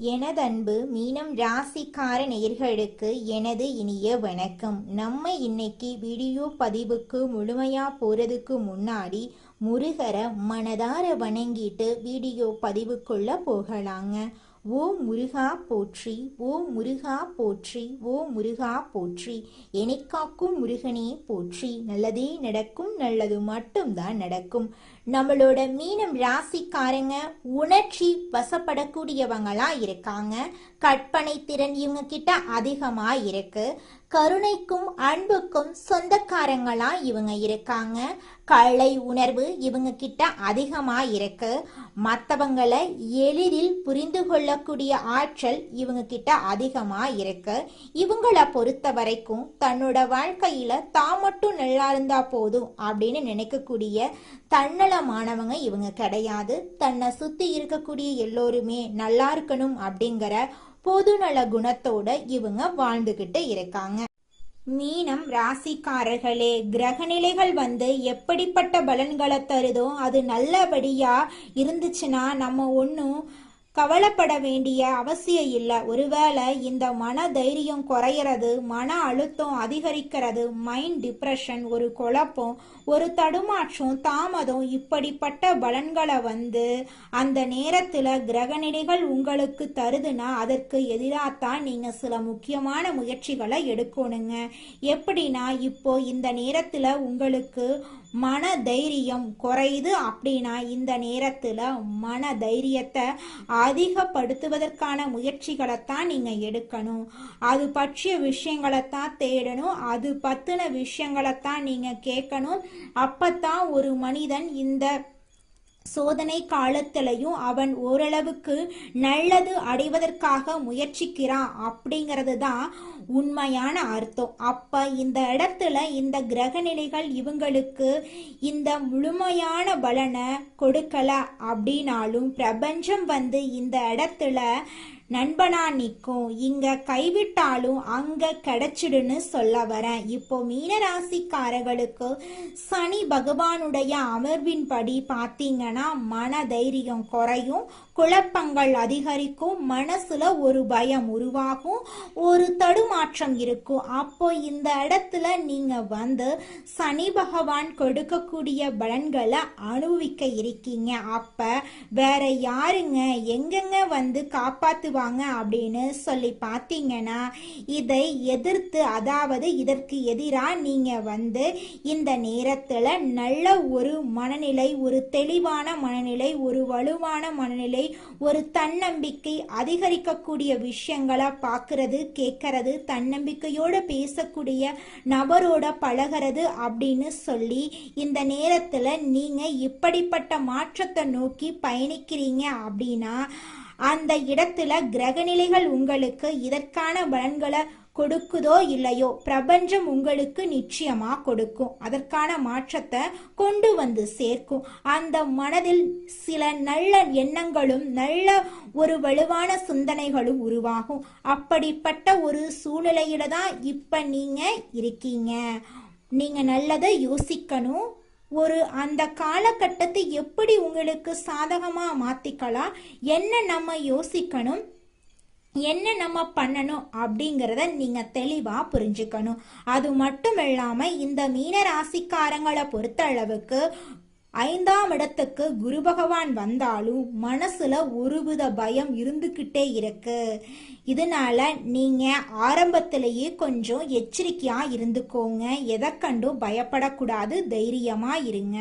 எனதன்பு மீனம் ராசிக்கார நேயர்களுக்கு எனது இனிய வணக்கம். நம்ம இன்னைக்கு வீடியோ பதிவுக்கு முழுமையா போறதுக்கு முன்னாடி முருகரை மனதார வணங்கிட்டு வீடியோ பதிவுக்குள்ள போகலாங்க. ஓ முருகா போற்றி, ஓ முருகா போற்றி, ஓ முருகா போற்றி, எனக்காக்கும் முருகனே போற்றி. நல்லதே நடக்கும், நல்லது மட்டும்தான் நடக்கும். நம்மளோட மீனம் ராசிக்காரங்க உணர்ச்சி வசப்படக்கூடியவங்களா இருக்காங்க. கற்பனை திறன் இவங்க கிட்ட அதிகமா இருக்கு. கருணைக்கும் அன்புக்கும் சொந்தக்காரங்களா இவங்க இருக்காங்க. கலை உணர்வு இவங்க கிட்ட அதிகமா இருக்கு. மற்றவங்களை எளிதில் புரிந்து கொள்ளக்கூடிய ஆற்றல் இவங்க கிட்ட அதிகமா இருக்கு. இவங்களை பொறுத்த வரைக்கும் தன்னோட வாழ்க்கையில தான் மட்டும் நல்லா இருந்தா போதும் அப்படின்னு நினைக்கக்கூடிய தன்னலமானவங்க இவங்க கிடையாது. தன்னை சுத்தி இருக்கக்கூடிய எல்லோருமே நல்லா இருக்கணும் அப்படிங்கிற பொதுநல குணத்தோட இவங்க வாழ்ந்துகிட்டு இருக்காங்க. மீனம் ராசிக்காரர்களே, கிரகநிலைகள் எப்படிப்பட்ட பலன்களை தருதோ அது நல்லபடியா இருந்துச்சுன்னா நம்ம ஒன்றும் கவலைப்பட வேண்டிய அவசியம் இல்லை. ஒருவேளை இந்த மன தைரியம் குறையிறது, மன அழுத்தம் அதிகரிக்கிறது, மைண்ட் டிப்ரெஷன், ஒரு குழப்பம், ஒரு தடுமாற்றம், தாமதம், இப்படிப்பட்ட பலன்களை அந்த நேரத்தில் கிரகநிலைகள் உங்களுக்கு தருதுன்னா அதற்கு எதிராகத்தான் நீங்கள் சில முக்கியமான முயற்சிகளை எடுக்கணுங்க. எப்படின்னா இப்போ இந்த நேரத்தில் உங்களுக்கு மன தைரியம் குறையுது அப்படின்னா இந்த நேரத்தில் மன தைரியத்தை அதிகப்படுத்துவதற்கான முயற்சிகளைத்தான் நீங்கள் எடுக்கணும். அது பற்றிய விஷயங்களைத்தான் தேடணும். அது பற்றின விஷயங்களைத்தான் நீங்கள் கேட்கணும். அப்பத்தான் ஒரு மனிதன் இந்த சோதனை காலத்திலையும் அவன் ஓரளவுக்கு நல்லது அடைவதற்காக முயற்சிக்கிறான் அப்படிங்கிறது தான் உண்மையான அர்த்தம். அப்ப இந்த இடத்துல இந்த கிரகநிலைகள் இவங்களுக்கு இந்த முழுமையான பலனை கொடுக்கல அப்படின்னாலும் பிரபஞ்சம் இந்த இடத்துல நண்பனா நிற்கும். இங்க கைவிட்டாலும் அங்க கிடைச்சிடுன்னு சொல்ல வரேன். இப்போ மீனராசிக்காரர்களுக்கு சனி பகவானுடைய அமர்வின்படி பார்த்தீங்கன்னா மன தைரியம் குறையும், குழப்பங்கள் அதிகரிக்கும், மனசுல ஒரு பயம் உருவாகும், ஒரு தடுமாற்றம் இருக்கும். அப்போ இந்த இடத்துல நீங்க சனி பகவான் கொடுக்கக்கூடிய பலன்களை அனுபவிக்க இருக்கீங்க. அப்ப வேற யாருங்க எங்கெங்க காப்பாத்துவாங்க அப்படின்னு சொல்லி பார்த்தீங்கன்னா இதை எதிர்த்து, அதாவது இதற்கு எதிராக நீங்க இந்த நேரத்துல நல்ல ஒரு மனநிலை, ஒரு தெளிவான மனநிலை, ஒரு வலுவான மனநிலை, ஒரு தன்னம்பிக்கை அதிகரிக்கக்கூடிய விஷயங்களை பார்க்கறது, கேட்கறது, தன்னம்பிக்கையோட பேசக்கூடிய நபரோட பழகிறது அப்படின்னு சொல்லி இந்த நேரத்துல நீங்க இப்படிப்பட்ட மாற்றத்தை நோக்கி பயணிக்கிறீங்க அப்படின்னா அந்த இடத்துல கிரகநிலைகள் உங்களுக்கு இதற்கான பலன்களை கொடுக்குதோ இல்லையோ பிரபஞ்சம் உங்களுக்கு நிச்சயமா கொடுக்கும். அதற்கான மாற்றத்தை கொண்டு சேர்க்கும். அந்த மனதில் சில நல்ல எண்ணங்களும் நல்ல ஒரு வலுவான சிந்தனைகளும் உருவாகும். அப்படிப்பட்ட ஒரு சூழ்நிலையில தான் இப்ப நீங்க இருக்கீங்க. நீங்க நல்லதை யோசிக்கணும். அந்த காலகட்டத்தை எப்படி உங்களுக்கு சாதகமா மாத்திக்கலாம், என்ன நம்ம யோசிக்கணும், என்ன நம்ம பண்ணணும் அப்படிங்கிறத நீங்க தெளிவா புரிஞ்சுக்கணும். அது மட்டும் இல்லாம இந்த மீன ராசிக்காரங்களை பொறுத்த அளவுக்கு 5ஆம் இடத்துக்கு குரு பகவான் வந்தாலும் மனசுல ஒருவித பயம் இருந்துகிட்டே இருக்கு. இதனால நீங்க ஆரம்பத்திலேயே கொஞ்சம் எச்சரிக்கையா இருந்துக்கோங்க. எதை கண்டும் பயப்படக்கூடாது, தைரியமா இருங்க.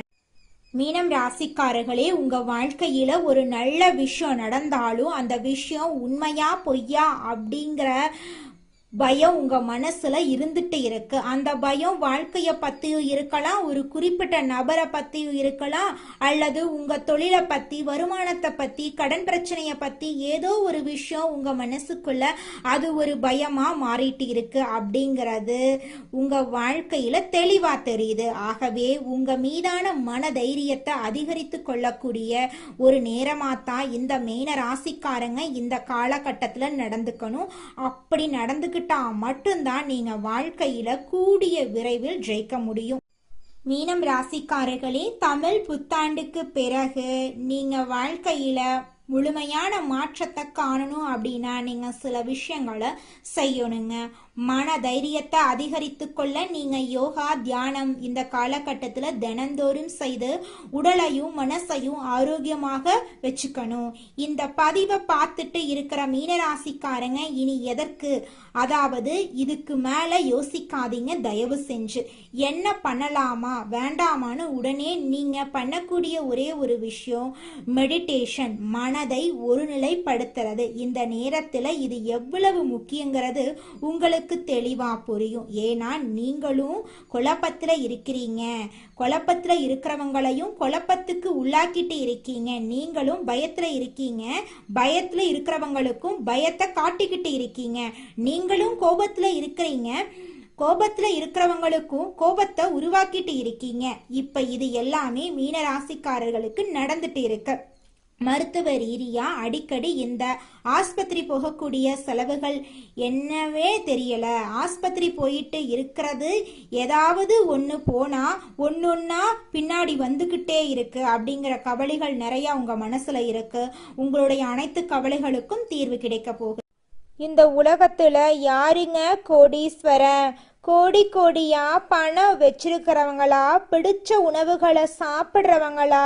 மீனம் ராசிக்காரர்களே, உங்க வாழ்க்கையில ஒரு நல்ல விஷயம் நடந்தாலும் அந்த விஷயம் உண்மையா பொய்யா அப்படிங்கிற பயம் உங்க மனசுல இருந்துட்டு இருக்கு. அந்த பயம் வாழ்க்கைய பத்தியும் இருக்கலாம், ஒரு குறிப்பிட்ட நபரை பத்தியும் இருக்கலாம், அல்லது உங்க தொழிலை பத்தி, வருமானத்தை பத்தி, கடன் பிரச்சனைய பத்தி ஏதோ ஒரு விஷயம் உங்க மனசுக்குள்ள அது ஒரு பயமா மாறிட்டு இருக்கு அப்படிங்கிறது உங்க வாழ்க்கையில தெளிவா தெரியுது. ஆகவே உங்க மீதான மன தைரியத்தை அதிகரித்து கொள்ளக்கூடிய ஒரு நேரமாத்தான் இந்த மீன ராசிக்காரங்க இந்த காலகட்டத்துல நடந்துக்கணும். அப்படி நடந்துக்கிட்டா மட்டும்தான் நீங்க வாழ்க்கையில கூடிய விரைவில் ஜெயிக்க முடியும். மீனம் ராசிக்காரர்களே, தமிழ் புத்தாண்டுக்கு பிறகு நீங்க வாழ்க்கையில முழுமையான மாற்றத்தை காணணும் அப்படின்னா நீங்க சில விஷயங்களை செய்யணுங்க. மன தைரியத்தை அதிகரித்து கொள்ள நீங்க யோகா தியானம் இந்த காலகட்டத்தில் தினந்தோறும் செய்து உடலையும் மனசையும் ஆரோக்கியமாக வச்சுக்கணும். இந்த பதிவை பார்த்துட்டு இருக்கிற மீனராசிக்காரங்க இனி எதற்கு, அதாவது இதுக்கு மேல யோசிக்காதீங்க. தயவு செஞ்சு என்ன பண்ணலாமா வேண்டாமான்னு உடனே நீங்க பண்ணக்கூடிய ஒரே ஒரு விஷயம் மெடிடேஷன், மனதை ஒருநிலைப்படுத்துறது. இந்த நேரத்துல இது எவ்வளவு முக்கியங்கிறது உங்களுக்கு தெளிவா புரியும். ஏன்னா நீங்களும் குழப்பத்துல இருக்கிறீங்க, குழப்பத்துல இருக்கிறவங்களையும் குழப்பத்துக்கு உள்ளாக்கிட்டு இருக்கீங்க. நீங்களும் பயத்துல இருக்கீங்க, பயத்துல இருக்கிறவங்களுக்கும் பயத்தை காட்டிக்கிட்டு இருக்கீங்க. நீங்களும் கோபத்துல இருக்கிறீங்க, கோபத்துல இருக்கிறவங்களுக்கும் கோபத்தை உருவாக்கிட்டு இருக்கீங்க. இப்ப இது எல்லாமே மீனராசிக்காரர்களுக்கு நடந்துட்டு இருக்கு. மருத்துவ ரீதியா அடிக்கடி இந்த ஆஸ்பத்திரி போகக்கூடிய செலவுகள் என்னவே தெரியல. ஆஸ்பத்திரி போயிட்டு இருக்கிறது, ஏதாவது ஒன்று போனா ஒன்னொன்னா பின்னாடி வந்துகிட்டே இருக்கு அப்படிங்கிற கவலைகள் நிறைய உங்க மனசுல இருக்கு. உங்களுடைய அனைத்து கவலைகளுக்கும் தீர்வு கிடைக்க போகுது. இந்த உலகத்துல யாருங்க கோடீஸ்வரன்? கோடி கோடியா பணம் வச்சிருக்கிறவங்களா, பிடிச்ச உணவுகளை சாப்பிட்றவங்களா,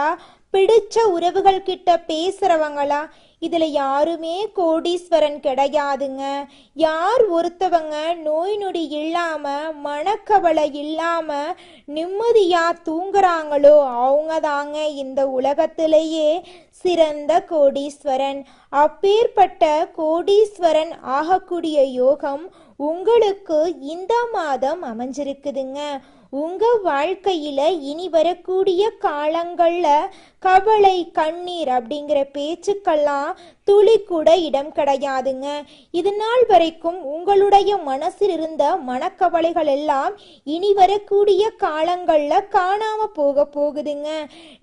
பிடிச்ச உறவுகள் கிட்ட பேசுறவங்களா? இதுல யாருமே கோடீஸ்வரன் கிடையாதுங்க. யார் ஒருத்தவங்க நோய் நொடி இல்லாம மனக்கவலை இல்லாம நிம்மதியா தூங்குறாங்களோ அவங்க தாங்க இந்த உலகத்திலேயே சிறந்த கோடீஸ்வரன். அப்பேற்பட்ட கோடீஸ்வரன் ஆகக்கூடிய யோகம் உங்களுக்கு இந்த மாதம் அமைஞ்சிருக்குதுங்க. உங்க வாழ்க்கையில இனி வரக்கூடிய காலங்கள்ல கவலை கண்ணீர் அப்படிங்கிற பேச்சுக்கெல்லாம் துளி கூட இடம் கிடையாதுங்க. இது நாள் வரைக்கும் உங்களுடைய மனசில் இருந்த மனக்கவலைகள் எல்லாம் இனி வரக்கூடிய காலங்கள்ல காணாம போகுதுங்க.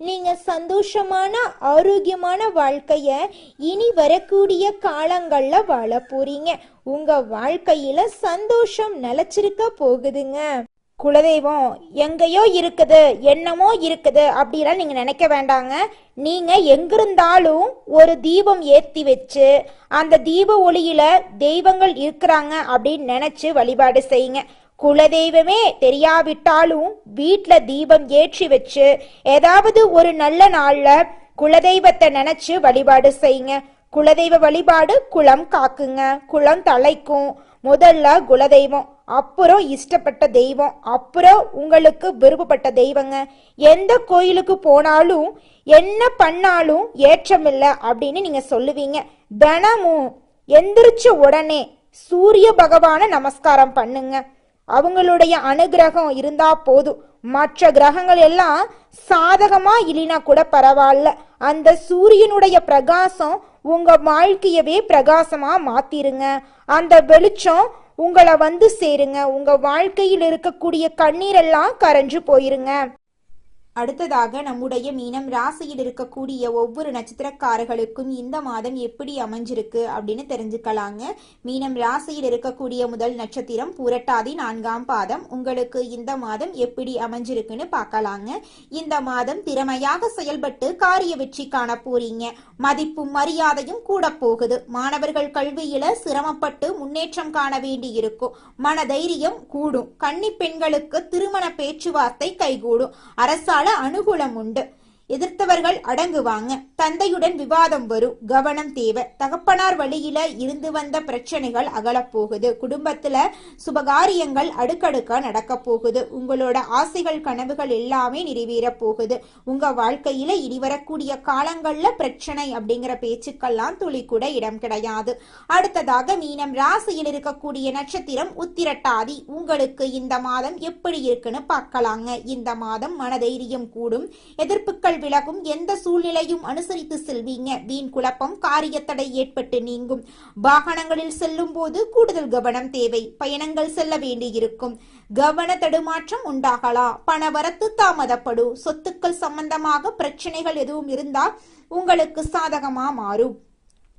நீங்க சந்தோஷமான ஆரோக்கியமான வாழ்க்கைய இனி வரக்கூடிய காலங்கள்ல வாழ போறீங்க. உங்க வாழ்க்கையில சந்தோஷம் நிலைச்சிருக்க போகுதுங்க. குலதெய்வம் எங்கேயோ இருக்குது, என்னமோ இருக்குது அப்படிலாம் நீங்க நினைக்க வேண்டாங்க. நீங்க எங்கிருந்தாலும் ஒரு தீபம் ஏற்றி வச்சு அந்த தீப ஒளியில தெய்வங்கள் இருக்கிறாங்க அப்படின்னு நினைச்சு வழிபாடு செய்யுங்க. குலதெய்வமே தெரியாவிட்டாலும் வீட்டுல தீபம் ஏற்றி வச்சு ஏதாவது ஒரு நல்ல நாள்ல குலதெய்வத்தை நினைச்சு வழிபாடு செய்யுங்க. குலதெய்வ வழிபாடு குலம் காக்குங்க, குலம் தலைக்கும். முதல்ல குலதெய்வம், அப்புறம் இஷ்டப்பட்ட தெய்வம், அப்புறம் உங்களுக்கு விருப்பப்பட்ட தெய்வங்க. எந்த கோயிலுக்கு போனாலும் என்ன பண்ணாலும் ஏற்றமில்லை அப்படின்னு நீங்க சொல்லுவீங்க. தினமும் எந்திரிச்ச உடனே சூரிய பகவான நமஸ்காரம் பண்ணுங்க. அவங்களுடைய அனுகிரகம் இருந்தா போதும். மற்ற கிரகங்கள் எல்லாம் சாதகமா இல்லைனா கூட பரவாயில்ல, அந்த சூரியனுடைய பிரகாசம் உங்க வாழ்க்கையவே பிரகாசமா மாத்திருங்க. அந்த வெளிச்சம் உங்களை வந்து சேருங்க. உங்க வாழ்க்கையில் இருக்கக்கூடிய கண்ணீரெல்லாம் கரைஞ்சு போயிருங்க. அடுத்ததாக நம்முடைய மீனம் ராசியில் இருக்கக்கூடிய ஒவ்வொரு நட்சத்திரக்காரர்களுக்கும் இந்த மாதம் எப்படி அமைஞ்சிருக்கு அப்படின்னு தெரிஞ்சுக்கலாங்க. மீனம் ராசியில் இருக்கக்கூடிய முதல் நட்சத்திரம் பூரட்டாதி 4ஆம் பாதம். உங்களுக்கு இந்த மாதம் எப்படி அமைஞ்சிருக்குன்னு பார்க்கலாங்க. இந்த மாதம் திறமையாக செயல்பட்டு காரிய வெற்றி காண போறீங்க. மதிப்பும் மரியாதையும் கூட போகுது. மாணவர்கள் கல்வியில சிரமப்பட்டு முன்னேற்றம் காண வேண்டி இருக்கும். மன தைரியம் கூடும். கன்னி பெண்களுக்கு திருமண பேச்சுவார்த்தை கைகூடும். அரசால அனுகூலம் உண்டு. எதிர்த்தவர்கள் அடங்குவாங்க. தந்தையுடன் விவாதம் வரும், கவனம் தேவை. தகப்பனார் வழியில இருந்து வந்த பிரச்சனைகள் அகலப்போகுது. குடும்பத்துல சுபகாரியங்கள் அடுக்கடுக்கா நடக்க போகுது. உங்களோட ஆசைகள் கனவுகள் எல்லாமே நிறைவேற போகுது. உங்க வாழ்க்கையில இனி வரக்கூடிய காலங்கள்ல பிரச்சனை அப்படிங்கிற பேச்சுக்கெல்லாம் துளி கூட இடம் கிடையாது. அடுத்ததாக மீனம் ராசியில் இருக்கக்கூடிய நட்சத்திரம் உத்திரட்டாதி. உங்களுக்கு இந்த மாதம் எப்படி இருக்குன்னு பார்க்கலாங்க. இந்த மாதம் மனதைரியம் கூடும். எதிர்ப்புகள் விலகும். எந்த சூழ்நிலையும் அனுசரித்து செல்வீங்க. வீண் குழப்பம் காரியத்தடை ஏற்பட்டு நீங்கும். வாகனங்களில் செல்லும் போது கூடுதல் கவனம் தேவை. பயணங்கள் செல்ல வேண்டியிருக்கும். கவன தடுமாற்றம் உண்டாகலாம். பணவரத்து தாமதப்படும். சொத்துக்கள் சம்பந்தமாக பிரச்சனைகள் எதுவும் இருந்தால் உங்களுக்கு சாதகமா மாறும்.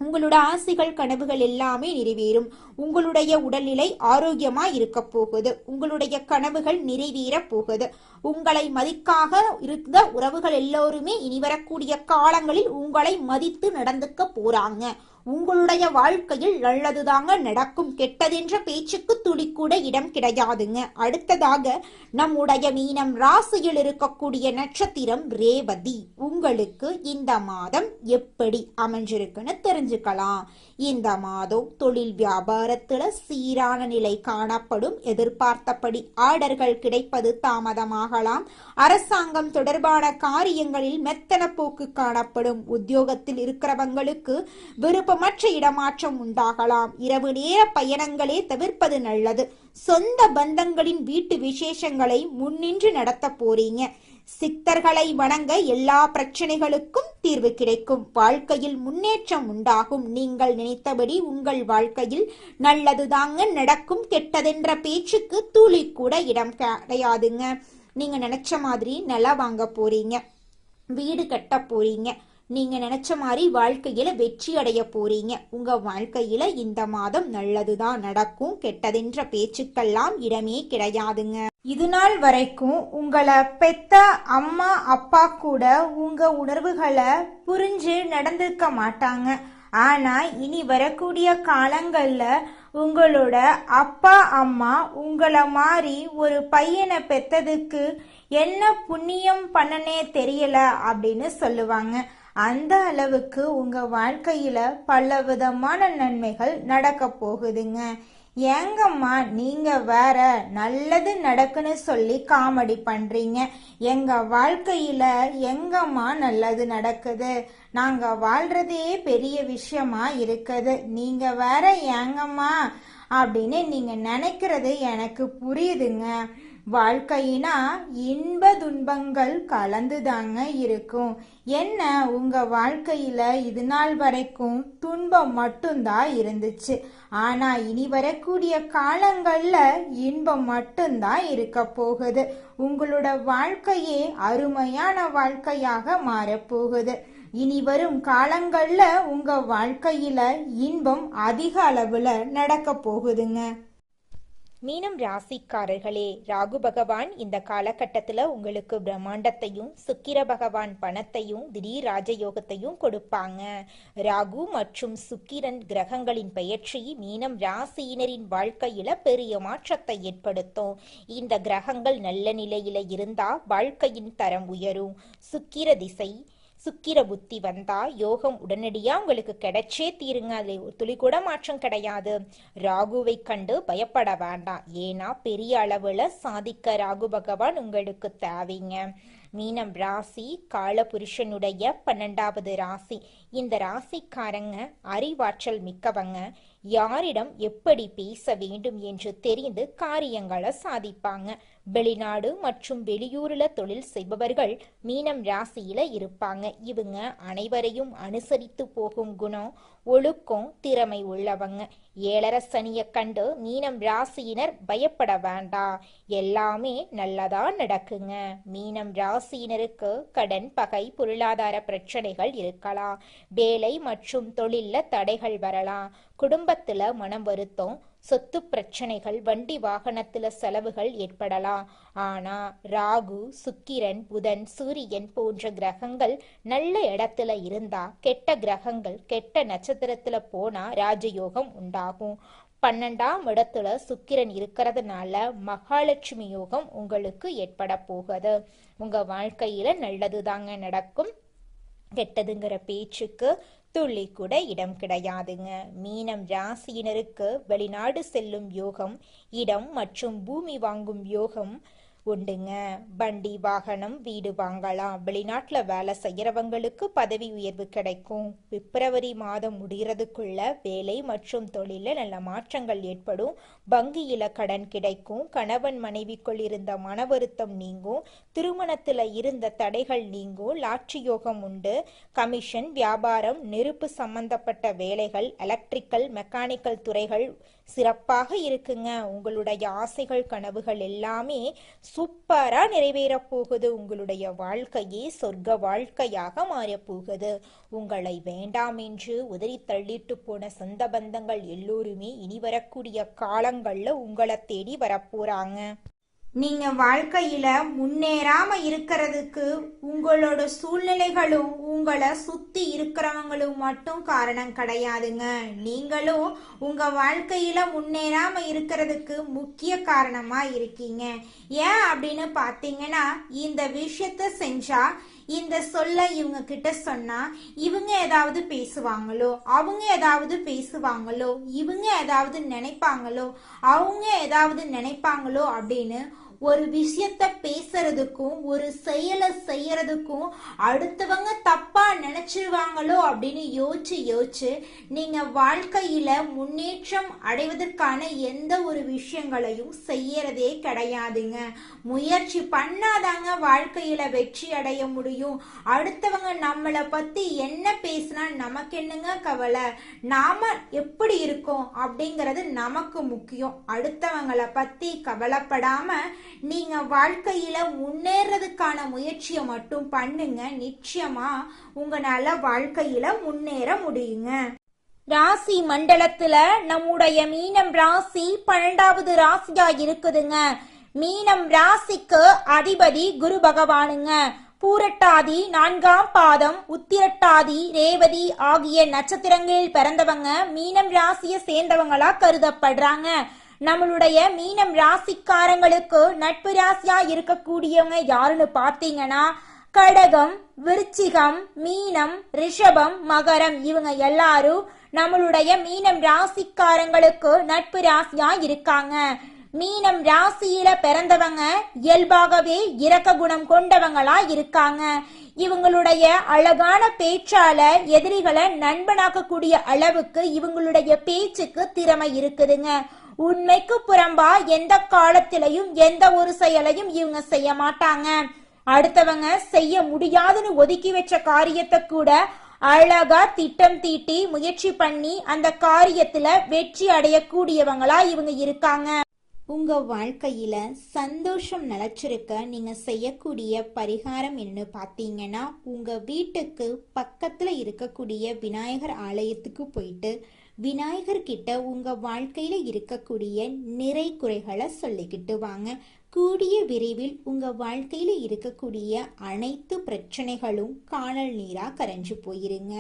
உங்களோட ஆசைகள் கனவுகள் எல்லாமே நிறைவேறும். உங்களுடைய உடல்நிலை ஆரோக்கியமா இருக்க போகுது. உங்களுடைய கனவுகள் நிறைவேற போகுது. உங்களை மதிக்காக இருந்த உறவுகள் எல்லோருமே இனி வரக்கூடிய காலங்களில் உங்களை மதித்து நடந்துக்க போறாங்க. உங்களுடைய வாழ்க்கையில் நல்லதுதாங்க நடக்கும். கெட்டதென்ற பேச்சுக்கு துளி கூட இடம் கிடையாதுங்க. அடுத்ததாக நம்முடைய மீனம் ராசியில் இருக்கக்கூடிய நட்சத்திரம் ரேவதி. உங்களுக்கு இந்த மாதம் எப்படி அமைஞ்சிருக்குன்னு தெரிஞ்சுக்கலாம். இந்த மாதம் தொழில் வியாபாரத்துல சீரான நிலை காணப்படும். எதிர்பார்த்தபடி ஆர்டர்கள் கிடைப்பது தாமதமாகலாம். அரசாங்கம் தொடர்பான காரியங்களில் மெத்தன போக்கு காணப்படும். உத்தியோகத்தில் இருக்கிறவங்களுக்கு விருப்பமற்ற இடமாற்றம் உண்டாகலாம். இரவு நேர பயணங்களே தவிர்ப்பது நல்லது. சொந்த பந்தங்களின் வீட்டு விசேஷங்களை முன்னின்று நடத்த போறீங்க. சித்தர்களை வணங்க எல்லா பிரச்சனைகளுக்கும் தீர்வு கிடைக்கும். வாழ்க்கையில் முன்னேற்றம் உண்டாகும். நீங்கள் நினைத்தபடி உங்கள் வாழ்க்கையில் நல்லதுதாங்க நடக்கும். கெட்டதென்ற பேச்சுக்கு துளி கூட இடம் கிடையாதுங்க. நீங்க நினைச்ச மாதிரி நிலம் வாங்க போறீங்க, வீடு கட்ட போறீங்க. நீங்க நினைச்ச மாதிரி வாழ்க்கையில வெற்றி அடைய போறீங்க. உங்க வாழ்க்கையில இந்த மாதம் நல்லதுதான் நடக்கும். கெட்டதென்ற பேச்சுக்கெல்லாம் இடமே கிடையாதுங்க. இது நாள் வரைக்கும் உங்களை பெத்த அம்மா அப்பா கூட உங்க உணர்வுகளை புரிஞ்சு நடந்திருக்க மாட்டாங்க. ஆனா இனி வரக்கூடிய காலங்கள்ல உங்களோட அப்பா அம்மா உங்களை மாதிரி ஒரு பையனை பெத்ததுக்கு என்ன புண்ணியம் பண்ணனே தெரியல அப்படின்னு சொல்லுவாங்க. அந்த அளவுக்கு உங்க வாழ்க்கையில பல விதமான நன்மைகள் நடக்க போகுதுங்க. ஏங்கம்மா நீங்க வேற நல்லது நடக்குன்னு சொல்லி காமெடி பண்றீங்க. எங்க வாழ்க்கையில எங்கம்மா நல்லது நடக்குது? நாங்க வாழ்றதே பெரிய விஷயமா இருக்குது. நீங்க வேற ஏங்கம்மா அப்படின்னு நீங்க நினைக்கிறது எனக்கு புரியுதுங்க. வாழ்க்கையினா இன்ப துன்பங்கள் கலந்துதாங்க இருக்கும். என்ன உங்க வாழ்க்கையில இது நாள் வரைக்கும் துன்பம் மட்டும்தான் இருந்துச்சு. ஆனா இனி வரக்கூடிய காலங்கள்ல இன்பம் மட்டும்தான் இருக்க போகுது. உங்களோட வாழ்க்கையே அருமையான வாழ்க்கையாக மாறப்போகுது. இனி வரும் காலங்கள்ல உங்க வாழ்க்கையில இன்பம் அதிக அளவுல நடக்க போகுதுங்க. மீனம் ராசிக்காரர்களே, ராகு பகவான் இந்த காலகட்டத்துல உங்களுக்கு பிரம்மாண்டத்தையும், சுக்கிர பகவான் பணத்தையும், திடீர் ராஜயோகத்தையும் கொடுப்பாங்க. ராகு மற்றும் சுக்கிரன் கிரகங்களின் பெயர்ச்சி மீனம் ராசியினரின் வாழ்க்கையில பெரிய மாற்றத்தை ஏற்படுத்தும். இந்த கிரகங்கள் நல்ல நிலையில இருந்தா வாழ்க்கையின் தரம் உயரும். சுக்கிர திசை சுக்கிர புத்தி வந்தா யோகம் உடனடியா உங்களுக்கு கிடைச்சே தீருங்க. அதுல ஒரு துளி கூட மாற்றம் கிடையாது. ராகுவை கண்டு பயப்பட வேண்டாம். ஏன்னா பெரிய அளவுல சாதிக்க ராகு பகவான் உங்களுக்கு தேவைங்க. மீனம் ராசி காலபுருஷனுடைய 12வது ராசி. இந்த ராசிக்காரங்க அறிவாற்றல் மிக்கவங்க. யாரிடம் எப்படி பேச வேண்டும் என்று தெரிந்து காரியங்களை சாதிப்பாங்க. வெளிநாடு மற்றும் வெளியூர்ல தொழில் செய்பவர்கள் மீனம் ராசியில இருப்பாங்க. இவங்க அனைவரையும் அனுசரித்து போகும் குணம், ஒழுக்கம், திறமை உள்ளவங்க. ஏழரை சனியை கண்டு மீனம் ராசியினர் பயப்பட வேண்டாம். எல்லாமே நல்லதா நடக்குங்க. மீனம் ராசியினருக்கு கடன், பகை, பொருளாதார பிரச்சனைகள் இருக்கலாம். வேலை மற்றும் தொழில்ல தடைகள் வரலாம். குடும்பத்துல மனம் வருத்தம், சொத்து பிரச்சனைகள், வண்டி வாகனத்துல செலவுகள் ஏற்படலாம். ஆனா ராகு, சுக்கிரன், புதன், சூரியன் போன்ற கிரகங்கள் நல்ல இடத்துல இருந்தா, கெட்ட கிரகங்கள் கெட்ட நட்சத்திரத்துல போனா ராஜயோகம் உண்டாகும். 12ஆம் இடத்துல சுக்கிரன் இருக்கிறதுனால மகாலட்சுமி யோகம் உங்களுக்கு ஏற்பட போகுது. உங்க வாழ்க்கையில நல்லதுதாங்க நடக்கும். கெட்டதுங்கிற பேச்சுக்கு துள்ளி கூட இடம் கிடையாதுங்க. மீனம் ராசியினருக்கு வெளிநாடு செல்லும் யோகம், இடம் மற்றும் பூமி வாங்கும் யோகம் உண்டுங்க. வண்டி, வாகனம், வீடு வாங்கலாம். வெளிநாட்டுல வேலை செய்யறவங்களுக்கு பதவி உயர்வு கிடைக்கும். பிப்ரவரி மாதம் முடிகிறதுக்குள்ள வேலை மற்றும் தொழில நல்ல மாற்றங்கள் ஏற்படும். வங்கியில கடன் கிடைக்கும். கணவன் மனைவிக்குள் இருந்த மன வருத்தம் நீங்கும். திருமணத்துல இருந்த தடைகள் நீங்கும். லாட்சி யோகம் உண்டு. கமிஷன், வியாபாரம், நெருப்பு சம்பந்தப்பட்ட வேலைகள், எலக்ட்ரிக்கல், மெக்கானிக்கல் துறைகள் சிறப்பாக இருக்குங்க. உங்களுடைய ஆசைகள், கனவுகள் எல்லாமே சூப்பரா நிறைவேறப் போகுது. உங்களுடைய வாழ்க்கையே சொர்க்க வாழ்க்கையாக மாறப் போகுது. உங்களை வேண்டாம் என்று உதறி தள்ளிட்டு போன சொந்த பந்தங்கள் எல்லோருமே இனி வரக்கூடிய காலங்கள்ல உங்களை தேடி வரப்போறாங்க. நீங்க வாழ்க்கையில முன்னேறாம இருக்கிறதுக்கு உங்களோட சூழ்நிலைகளும் உங்களை சுத்தி இருக்கிறவங்களும் மட்டும் காரணம் கிடையாதுங்க. நீங்களும் உங்க வாழ்க்கையில முன்னேறாம இருக்கிறதுக்கு முக்கிய காரணமா இருக்கீங்க. ஏன் அப்படின்னு பாத்தீங்கன்னா, இந்த விஷயத்த செஞ்சா, இந்த சொல்ல இவங்க கிட்ட சொன்னா இவங்க ஏதாவது பேசுவாங்களோ, அவங்க ஏதாவது பேசுவாங்களோ, இவங்க ஏதாவது நினைப்பாங்களோ, அவங்க ஏதாவது நினைப்பாங்களோ அப்படின்னு ஒரு விஷயத்த பேசுறதுக்கும் ஒரு செயலை செய்யறதுக்கும் அடுத்தவங்க தப்பா நினைச்சிருவாங்களோ அப்படின்னு யோசிச்சு நீங்க வாழ்க்கையில முன்னேற்றம் அடைவதற்கான எந்த ஒரு விஷயங்களையும் செய்யறதே கிடையாதுங்க. முயற்சி பண்ணாதாங்க வாழ்க்கையில வெற்றி அடைய முடியும். அடுத்தவங்க நம்மளை பத்தி என்ன பேசினா நமக்கு என்னங்க கவலை? நாம எப்படி இருக்கோம் அப்படிங்கிறது நமக்கு முக்கியம். அடுத்தவங்களை பத்தி கவலைப்படாம நீங்க வாழ்க்கையில முன்னேறதுக்கான முயற்சியை மட்டும் பண்ணுங்க. நிச்சயமா உங்களால வாழ்க்கையில முன்னேற முடியுங்க. ராசி மண்டலத்துல நம்முடைய மீனம் ராசி 12வது ராசியா இருக்குதுங்க. மீனம் ராசிக்கு அதிபதி குரு பகவானுங்க. பூரட்டாதி 4ஆம் பாதம், உத்திரட்டாதி, ரேவதி ஆகிய நட்சத்திரங்களில் பிறந்தவங்க மீனம் ராசியை சேர்ந்தவங்களா கருதப்படுறாங்க. நம்மளுடைய மீனம் ராசிக்காரங்களுக்கு நட்பு ராசியா இருக்கக்கூடியவங்க யாருன்னு பாத்தீங்கன்னா, கடகம், விருச்சிகம், மீனம், ரிஷபம், மகரம் இவங்க எல்லாரும் நம்மளுடைய மீனம் ராசிக்காரங்களுக்கு நட்பு ராசியா இருக்காங்க. மீனம் ராசியில பிறந்தவங்க இயல்பாகவே இரக்க குணம் கொண்டவங்களா இருக்காங்க. இவங்களுடைய அழகான பேச்சால எதிரிகளை நண்பனாக்கக்கூடிய அளவுக்கு இவங்களுடைய பேச்சுக்கு திறமை இருக்குதுங்க. உண்மைக்கு புறம்பா எந்த காலத்திலையும் எந்த ஒரு செயலையும் இவங்க செய்ய மாட்டாங்க. அடுத்தவங்க செய்ய முடியாதுன்னு ஒதுக்கி வச்ச காரியத்தை கூட அழகா திட்டம் தீட்டி முயற்சி பண்ணி அந்த காரியத்துல வெற்றி அடையக்கூடியவங்களா இவங்க இருக்காங்க. உங்க வாழ்க்கையில சந்தோஷம் நிலைச்சிருக்க நீங்க செய்யக்கூடிய பரிகாரம் என்னன்னு பாத்தீங்கன்னா, உங்க வீட்டுக்கு பக்கத்துல இருக்கக்கூடிய விநாயகர் ஆலயத்துக்கு போயிட்டு விநாயகர் கிட்ட உங்க வாழ்க்கையில இருக்கக்கூடிய நிறை குறைகளை சொல்லிக்கிட்டு வாங்க. கூடிய விரைவில் உங்க வாழ்க்கையில இருக்கக்கூடிய அனைத்து பிரச்சனைகளும் காணல் நீரா கரைஞ்சு போயிருங்க.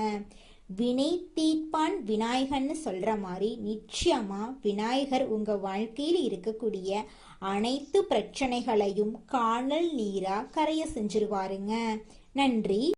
வினை தீர்ப்பான் விநாயகர்னு சொல்ற மாதிரி நிச்சயமா விநாயகர் உங்க வாழ்க்கையில இருக்கக்கூடிய அனைத்து பிரச்சனைகளையும் காணல் நீரா கரைய செஞ்சிருவாருங்க. நன்றி.